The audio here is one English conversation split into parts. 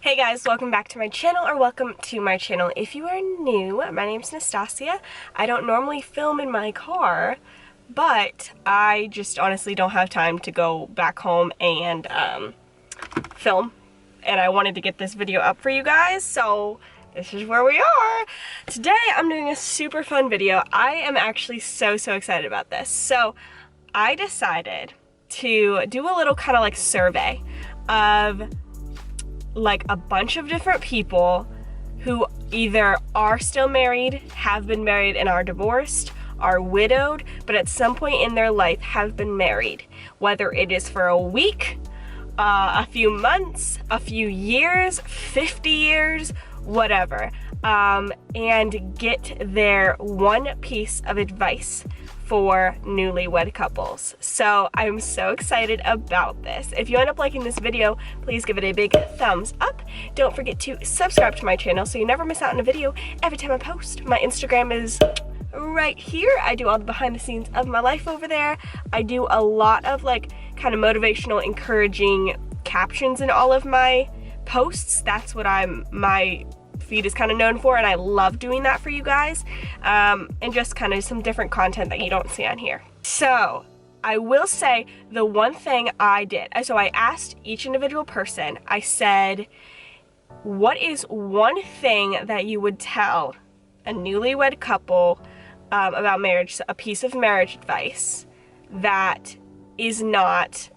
Hey guys, welcome back to my channel, or welcome to my channel. If you are new, my name's Nastasia. I don't normally film in my car, but I just honestly don't have time to go back home and film. And I wanted to get this video up for you guys, so this is where we are. Today I'm doing a super fun video. I am actually so excited about this. So I decided to do a little kind of like survey of like a bunch of different people who either are still married, have been married and are divorced, are widowed, but at some point in their life have been married, whether it is for a week, a few months, a few years, 50 years, whatever, and get their one piece of advice for newlywed couples. So I'm so excited about this. If you end up liking this video, please give it a big thumbs up. Don't forget to subscribe to my channel so you never miss out on a video every time I post. My Instagram is right here. I do all the behind the scenes of my life over there. I do a lot of like kind of motivational, encouraging captions in all of my posts. That's what my feed is kind of known for, and I love doing that for you guys, and just kind of some different content that you don't see on here. So I will say the one thing I did, so I asked each individual person, I said, what is one thing that you would tell a newlywed couple about marriage, a piece of marriage advice that is not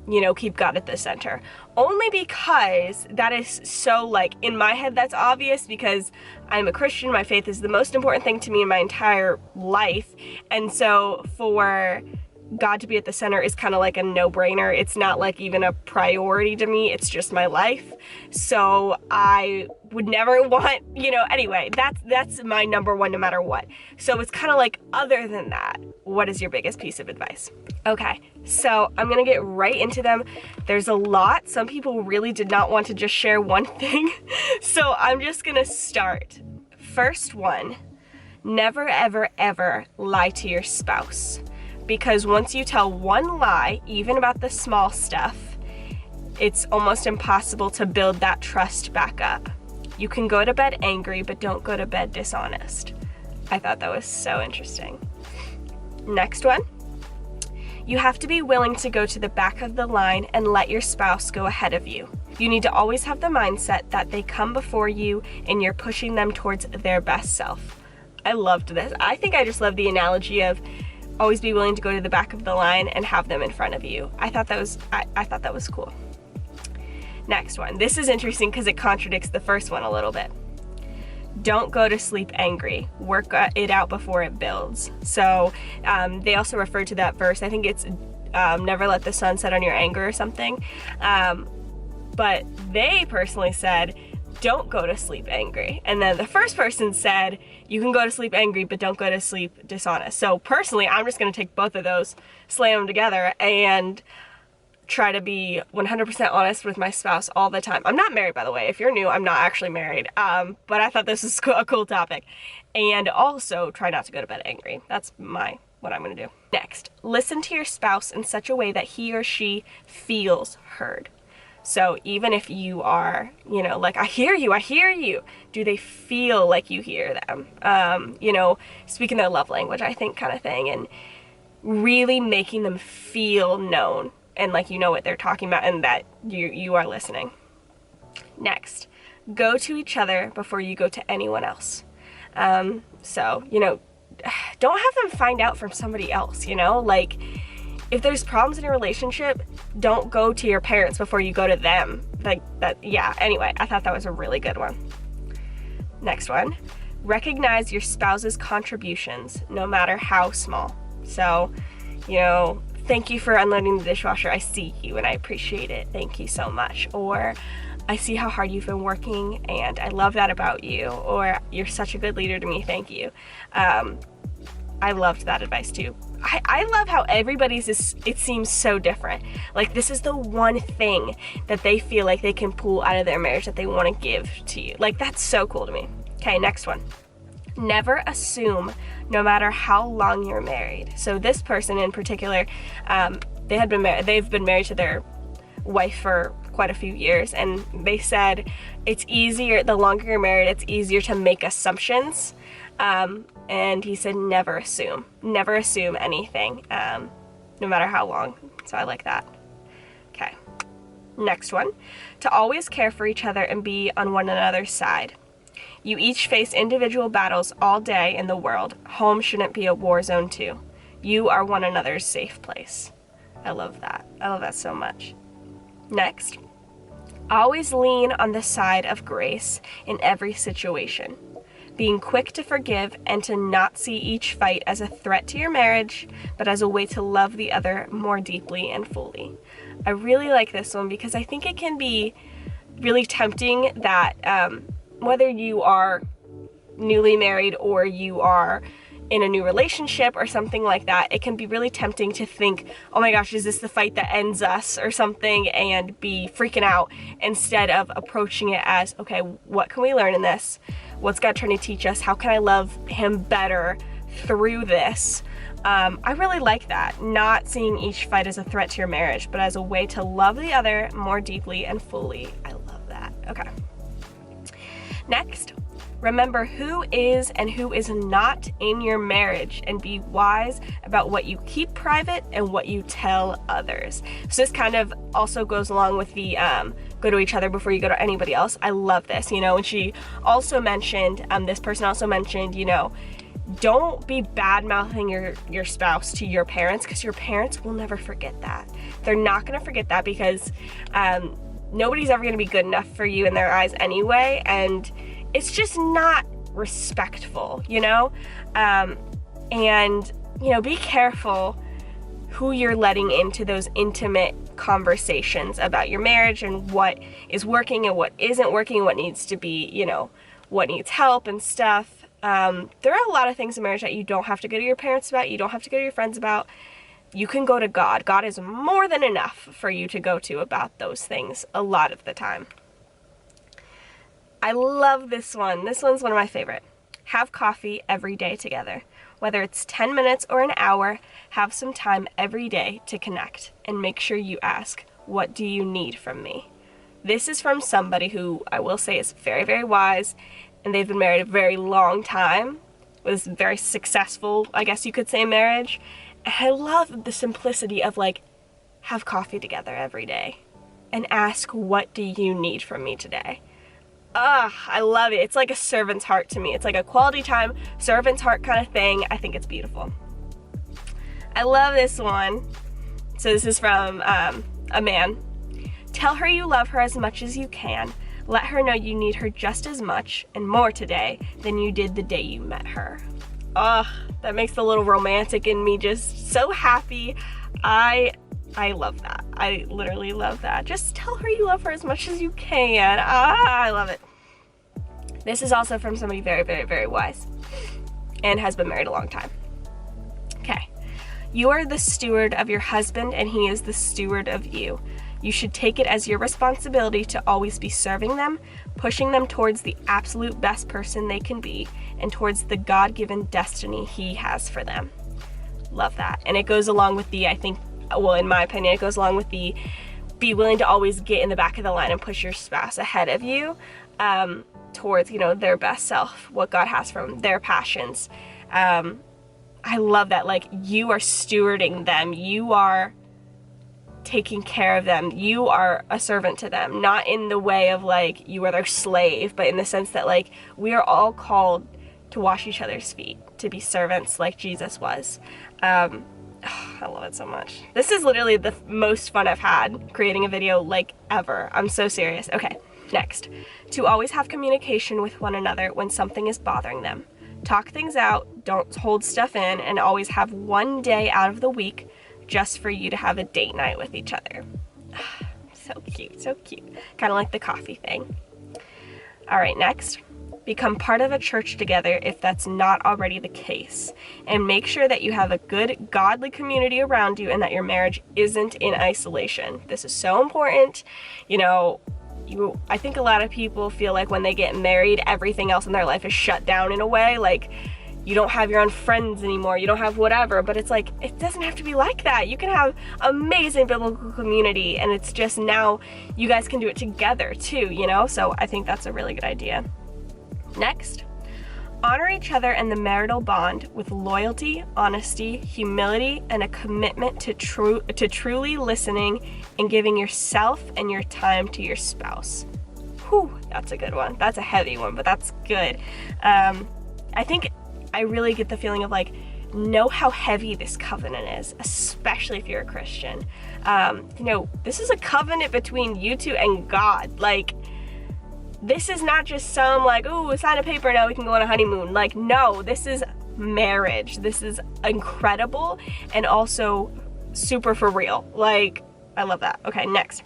you know, keep God at the center? Only because that is so, like, in my head that's obvious, because I'm a Christian, my faith is the most important thing to me in my entire life, and so for God to be at the center is kind of like a no-brainer. It's not like even a priority to me, it's just my life. So I would never want, you know, anyway, that's my number one no matter what. So it's kind of like, other than that, what is your biggest piece of advice? Okay, so I'm gonna get right into them. There's a lot. Some people really did not want to just share one thing, so I'm just gonna start. First one, never ever ever lie to your spouse. Because once you tell one lie, even about the small stuff, it's almost impossible to build that trust back up. You can go to bed angry, but don't go to bed dishonest. I thought that was so interesting. Next one. You have to be willing to go to the back of the line and let your spouse go ahead of you. You need to always have the mindset that they come before you and you're pushing them towards their best self. I loved this. I think I just love the analogy of always be willing to go to the back of the line and have them in front of you. I thought that was cool. Next one. This is interesting because it contradicts the first one a little bit. Don't go to sleep angry. Work it out before it builds. So they also refer to that verse. I think it's never let the sun set on your anger or something. But they personally said, don't go to sleep angry. And then the first person said, you can go to sleep angry, but don't go to sleep dishonest. So personally, I'm just gonna take both of those, slam them together, and try to be 100% honest with my spouse all the time. I'm not married, by the way. If you're new, I'm not actually married. But I thought this was a cool topic. And also try not to go to bed angry. That's what I'm gonna do. Next, listen to your spouse in such a way that he or she feels heard. So even if you are, you know, like, I hear you, do they feel like you hear them? You know, speaking their love language, I think, kind of thing, and really making them feel known and like you know what they're talking about and that you are listening. Next, go to each other before you go to anyone else. So, you know, don't have them find out from somebody else, you know, like, if there's problems in your relationship, don't go to your parents before you go to them. Like that, yeah, anyway, I thought that was a really good one. Next one, recognize your spouse's contributions, no matter how small. So, you know, thank you for unloading the dishwasher. I see you and I appreciate it. Thank you so much. Or, I see how hard you've been working and I love that about you. Or, you're such a good leader to me, thank you. I loved that advice too. I love how everybody's it seems so different. Like, this is the one thing that they feel like they can pull out of their marriage that they want to give to you. Like, that's so cool to me. Okay, next one. Never assume, no matter how long you're married. So this person in particular, they've been married to their wife for quite a few years, and they said it's easier, the longer you're married, it's easier to make assumptions. And he said never assume anything, no matter how long. So I like that. Okay, next one. To always care for each other and be on one another's side. You each face individual battles all day in the world. Home shouldn't be a war zone too. You are one another's safe place. I love that. I love that so much. Next, always lean on the side of grace in every situation. Being quick to forgive and to not see each fight as a threat to your marriage, but as a way to love the other more deeply and fully. I really like this one because I think it can be really tempting that whether you are newly married or you are in a new relationship or something like that, it can be really tempting to think, oh my gosh, is this the fight that ends us or something, and be freaking out, instead of approaching it as, okay, what can we learn in this? What's God trying to teach us? How can I love him better through this? I really like that, not seeing each fight as a threat to your marriage, but as a way to love the other more deeply and fully. I love that. Okay. Next, remember who is and who is not in your marriage, and be wise about what you keep private and what you tell others. So this kind of also goes along with the go to each other before you go to anybody else. I love this, and she also mentioned, this person also mentioned, don't be bad-mouthing your spouse to your parents, because your parents will never forget that. They're not going to forget that, because nobody's ever going to be good enough for you in their eyes anyway, and it's just not respectful, and be careful who you're letting into those intimate conversations about your marriage, and what is working and what isn't working, and what needs to be, what needs help and stuff. There are a lot of things in marriage that you don't have to go to your parents about, you don't have to go to your friends about. You can go to God. God is more than enough for you to go to about those things a lot of the time. I love this one. This one's one of my favorite. Have coffee every day together. Whether it's 10 minutes or an hour, have some time every day to connect, and make sure you ask, what do you need from me? This is from somebody who I will say is very, very wise, and they've been married a very long time, was very successful, I guess you could say, marriage. And I love the simplicity of have coffee together every day and ask, what do you need from me today? I love it. It's like a servant's heart to me. It's like a quality time, servant's heart kind of thing. I think it's beautiful. I love this one. So this is from a man. Tell her you love her as much as you can. Let her know you need her just as much and more today than you did the day you met her. That makes the little romantic in me just so happy. I love that. I literally love that. Just tell her you love her as much as you can. I love it. This is also from somebody very, very, very wise and has been married a long time. Okay. You are the steward of your husband, and he is the steward of you. You should take it as your responsibility to always be serving them, pushing them towards the absolute best person they can be, and towards the God-given destiny he has for them. Love that. And it goes along with the, I think, well, in my opinion, it goes along with the be willing to always get in the back of the line and push your spouse ahead of you towards, their best self, what God has for them, their passions. I love that. You are stewarding them. You are taking care of them. You are a servant to them, not in the way of you are their slave, but in the sense that we are all called to wash each other's feet, to be servants like Jesus was. I love it so much. This is literally the most fun I've had creating a video ever. I'm so serious. Okay, next. To always have communication with one another when something is bothering them. Talk things out, don't hold stuff in, and always have one day out of the week just for you to have a date night with each other. So cute, so cute. Kind of like the coffee thing. All right, next. Become part of a church together if that's not already the case. And make sure that you have a good, godly community around you, and that your marriage isn't in isolation. This is so important. I think a lot of people feel like when they get married, everything else in their life is shut down in a way. you don't have your own friends anymore, you don't have whatever, but it's like, it doesn't have to be like that. You can have amazing biblical community, and it's just now you guys can do it together too, you know? So I think that's a really good idea. Next, honor each other and the marital bond with loyalty, honesty, humility, and a commitment to truly listening and giving yourself and your time to your spouse. Whew, that's a good one. That's a heavy one, but that's good. I think I really get the feeling of like, know how heavy this covenant is, especially if you're a Christian. You know, this is a covenant between you two and God. Like, this is not just some like, oh, sign a paper, now we can go on a honeymoon. Like, no, this is marriage. This is incredible and also super for real. Like, I love that. Okay, next.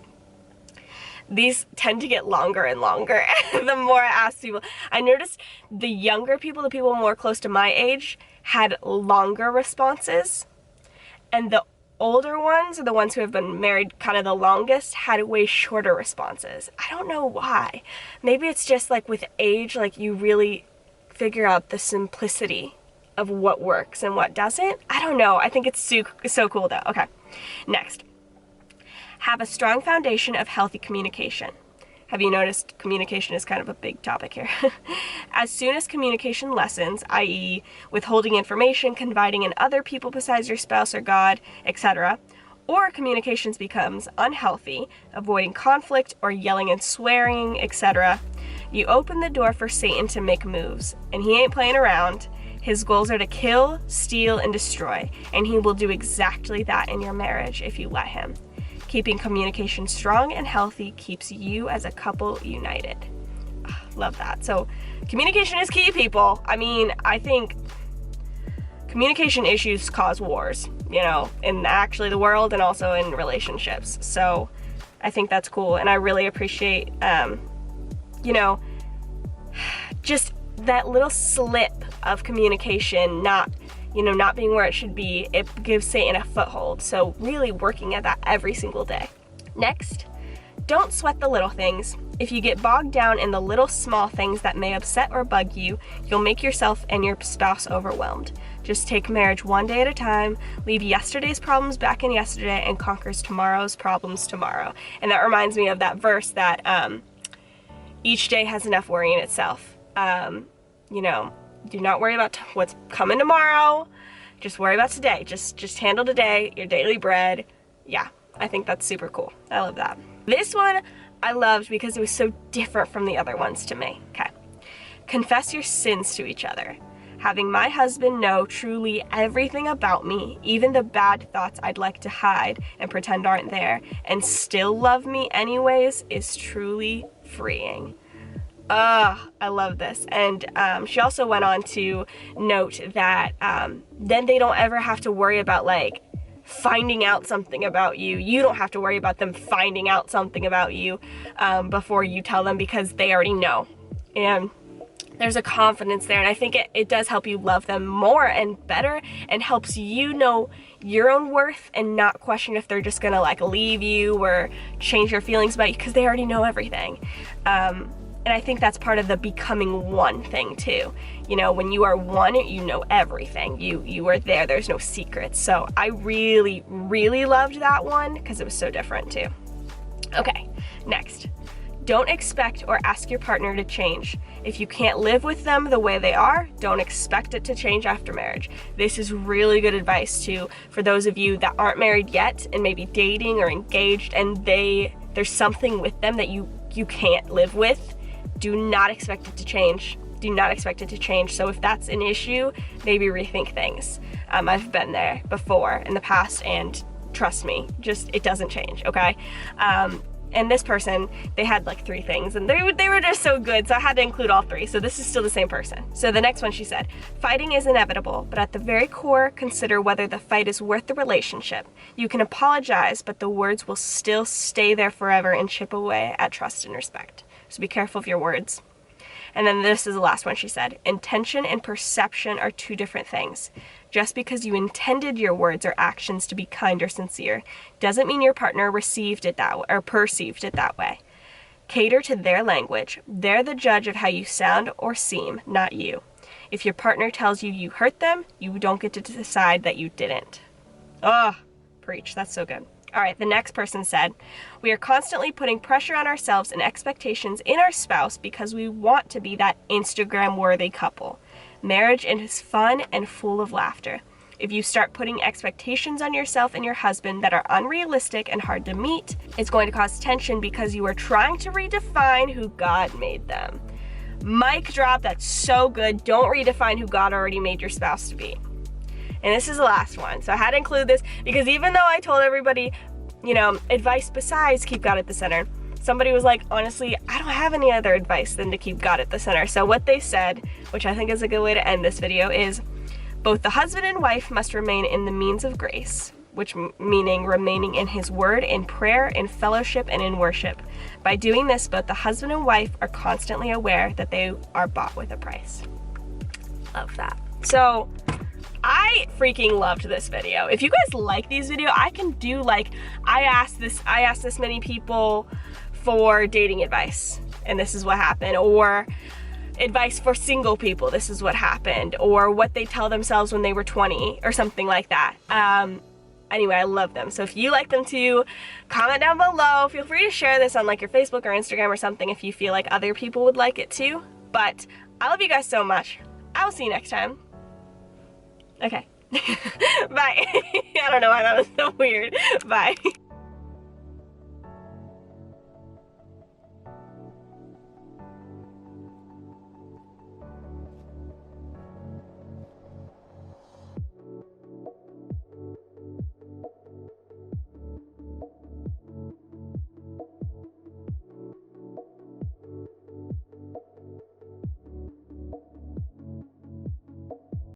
These tend to get longer and longer the more I ask people. I noticed the younger people, the people more close to my age, had longer responses, and the older ones, or the ones who have been married kind of the longest, had way shorter responses. I don't know why. Maybe it's just like with age, like you really figure out the simplicity of what works and what doesn't. I don't know. I think it's so cool though. Okay, next. Have a strong foundation of healthy communication. Have you noticed communication is kind of a big topic here? As soon as communication lessens, i.e. withholding information, confiding in other people besides your spouse or God, etc., or communications becomes unhealthy, avoiding conflict or yelling and swearing, etc., you open the door for Satan to make moves, and he ain't playing around. His goals are to kill, steal, and destroy, and he will do exactly that in your marriage if you let him. Keeping communication strong and healthy keeps you as a couple united. Love that. So communication is key, people. I mean, I think communication issues cause wars, you know, in actually the world and also in relationships. So I think that's cool. And I really appreciate, you know, just that little slip of communication not being where it should be. It gives Satan a foothold. So really working at that every single day. Next, don't sweat the little things. If you get bogged down in the little small things that may upset or bug you, you'll make yourself and your spouse overwhelmed. Just take marriage one day at a time, leave yesterday's problems back in yesterday, and conquers tomorrow's problems tomorrow. And that reminds me of that verse that each day has enough worry in itself. You know, do not worry about what's coming tomorrow. Just worry about today. Just handle today, your daily bread. Yeah, I think that's super cool. I love that. This one I loved because it was so different from the other ones to me. Okay. Confess your sins to each other. Having my husband know truly everything about me, even the bad thoughts I'd like to hide and pretend aren't there, and still love me anyways, is truly freeing. I love this. And she also went on to note that then they don't ever have to worry about like finding out something about you. You don't have to worry about them finding out something about you before you tell them, because they already know. And there's a confidence there, and I think it does help you love them more and better, and helps you know your own worth and not question if they're just gonna like leave you or change their feelings about you, because they already know everything. And I think that's part of the becoming one thing too. You know, when you are one, you know everything. You are there, there's no secrets. So I really, really loved that one because it was so different too. Okay, next. Don't expect or ask your partner to change. If you can't live with them the way they are, don't expect it to change after marriage. This is really good advice too for those of you that aren't married yet and maybe dating or engaged, and there's something with them that you can't live with. Do not expect it to change. Do not expect it to change. So if that's an issue, maybe rethink things. I've been there before in the past, and trust me, just it doesn't change, okay? And this person, they had like 3 things, and they were just so good, so I had to include all 3. So this is still the same person. So the next one, she said, fighting is inevitable, but at the very core, consider whether the fight is worth the relationship. You can apologize, but the words will still stay there forever and chip away at trust and respect. So be careful of your words. And then this is the last one, she said, intention and perception are 2 different things. Just because you intended your words or actions to be kind or sincere doesn't mean your partner received it that way or perceived it that way. Cater to their language. They're the judge of how you sound or seem, not you. If your partner tells you you hurt them, you don't get to decide that you didn't. Ugh, preach, that's so good. All right, the next person said, we are constantly putting pressure on ourselves and expectations in our spouse because we want to be that Instagram-worthy couple. Marriage is fun and full of laughter. If you start putting expectations on yourself and your husband that are unrealistic and hard to meet, it's going to cause tension because you are trying to redefine who God made them. Mic drop, that's so good. Don't redefine who God already made your spouse to be. And this is the last one. So I had to include this because even though I told everybody, you know, advice besides keep God at the center, somebody was like, honestly, I don't have any other advice than to keep God at the center. So what they said, which I think is a good way to end this video, is both the husband and wife must remain in the means of grace, which meaning remaining in his word, in prayer, in fellowship, and in worship. By doing this, both the husband and wife are constantly aware that they are bought with a price. Love that. So I freaking loved this video. If you guys like these videos, I can do like, I asked this many people for dating advice, and this is what happened, or advice for single people, this is what happened, or what they tell themselves when they were 20 or something like that. Anyway, I love them. So if you like them too, comment down below. Feel free to share this on like your Facebook or Instagram or something if you feel like other people would like it too. But I love you guys so much. I will see you next time. Okay. Bye. I don't know why that was so weird. Bye.